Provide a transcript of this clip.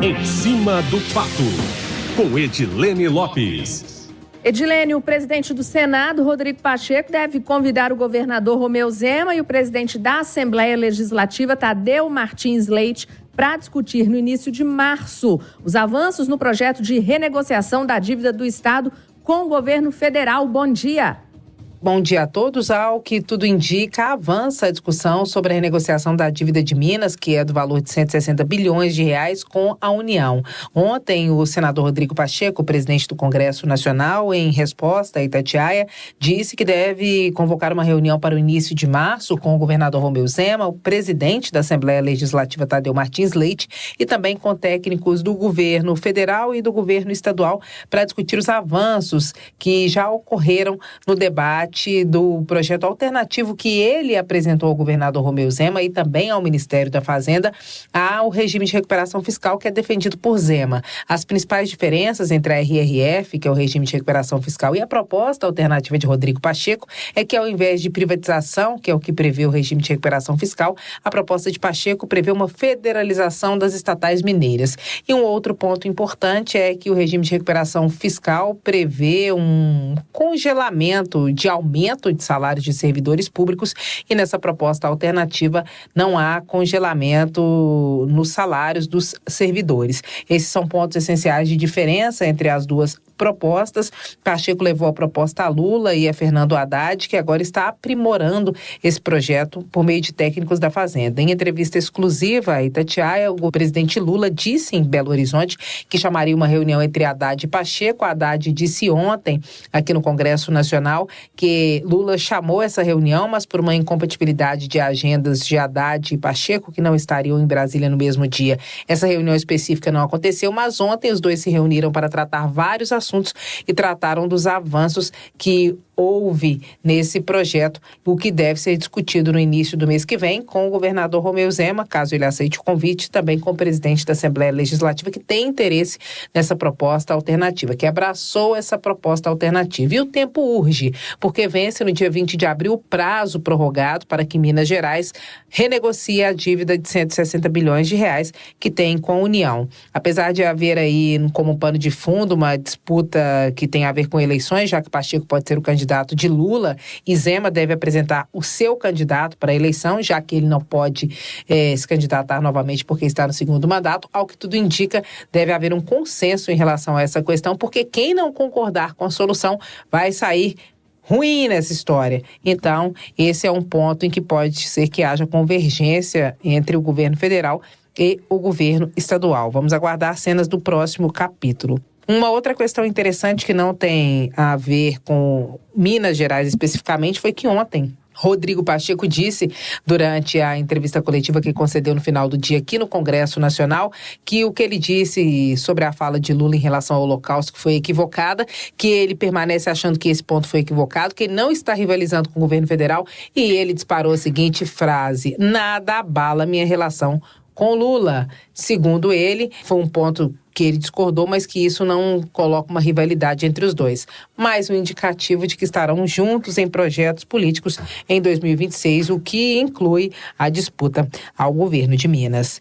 Em cima do fato, com Edilene Lopes. Edilene, o presidente do Senado, Rodrigo Pacheco, deve convidar o governador Romeu Zema e o presidente da Assembleia Legislativa, Thadeu Martins Leite, para discutir no início de março os avanços no projeto de renegociação da dívida do Estado com o governo federal. Bom dia. Bom dia a todos. Ao que tudo indica, avança a discussão sobre a renegociação da dívida de Minas, que é do valor de 160 bilhões de reais, com a União. Ontem, o senador Rodrigo Pacheco, presidente do Congresso Nacional, em resposta a Itatiaia, disse que deve convocar uma reunião para o início de março com o governador Romeu Zema, o presidente da Assembleia Legislativa, Thadeu Martins Leite, e também com técnicos do governo federal e do governo estadual para discutir os avanços que já ocorreram no debate do projeto alternativo que ele apresentou ao governador Romeu Zema e também ao Ministério da Fazenda, ao regime de recuperação fiscal que é defendido por Zema. As principais diferenças entre a RRF, que é o regime de recuperação fiscal, e a proposta alternativa de Rodrigo Pacheco é que, ao invés de privatização, que é o que prevê o regime de recuperação fiscal, a proposta de Pacheco prevê uma federalização das estatais mineiras. E um outro ponto importante é que o regime de recuperação fiscal prevê um congelamento de aumento de salários de servidores públicos e nessa proposta alternativa não há congelamento nos salários dos servidores. Esses são pontos essenciais de diferença entre as duas propostas. Pacheco levou a proposta a Lula e a Fernando Haddad, que agora está aprimorando esse projeto por meio de técnicos da Fazenda. Em entrevista exclusiva a Itatiaia, o presidente Lula disse em Belo Horizonte que chamaria uma reunião entre Haddad e Pacheco. Haddad disse ontem aqui no Congresso Nacional que Lula chamou essa reunião, mas por uma incompatibilidade de agendas de Haddad e Pacheco, que não estariam em Brasília no mesmo dia. Essa reunião específica não aconteceu, mas ontem os dois se reuniram para tratar vários assuntos e trataram dos avanços que houve nesse projeto, o que deve ser discutido no início do mês que vem com o governador Romeu Zema, caso ele aceite o convite, também com o presidente da Assembleia Legislativa, que tem interesse nessa proposta alternativa, que abraçou essa proposta alternativa. E o tempo urge, porque vence no dia 20 de abril o prazo prorrogado para que Minas Gerais renegocie a dívida de 160 bilhões de reais que tem com a União. Apesar de haver aí como pano de fundo uma disputa que tem a ver com eleições, já que Pacheco pode ser o candidato de Lula e Zema deve apresentar o seu candidato para a eleição, já que ele não pode se candidatar novamente porque está no segundo mandato. Ao que tudo indica, deve haver um consenso em relação a essa questão, porque quem não concordar com a solução vai sair ruim nessa história. Então, esse é um ponto em que pode ser que haja convergência entre o governo federal e o governo estadual. Vamos aguardar cenas do próximo capítulo. Uma outra questão interessante que não tem a ver com Minas Gerais especificamente foi que ontem Rodrigo Pacheco disse, durante a entrevista coletiva que concedeu no final do dia aqui no Congresso Nacional, que o que ele disse sobre a fala de Lula em relação ao Holocausto foi equivocada, que ele permanece achando que esse ponto foi equivocado, que ele não está rivalizando com o governo federal, e ele disparou a seguinte frase: "Nada abala minha relação com Lula". Segundo ele, foi um ponto que ele discordou, mas que isso não coloca uma rivalidade entre os dois. Mais um indicativo de que estarão juntos em projetos políticos em 2026, o que inclui a disputa ao governo de Minas.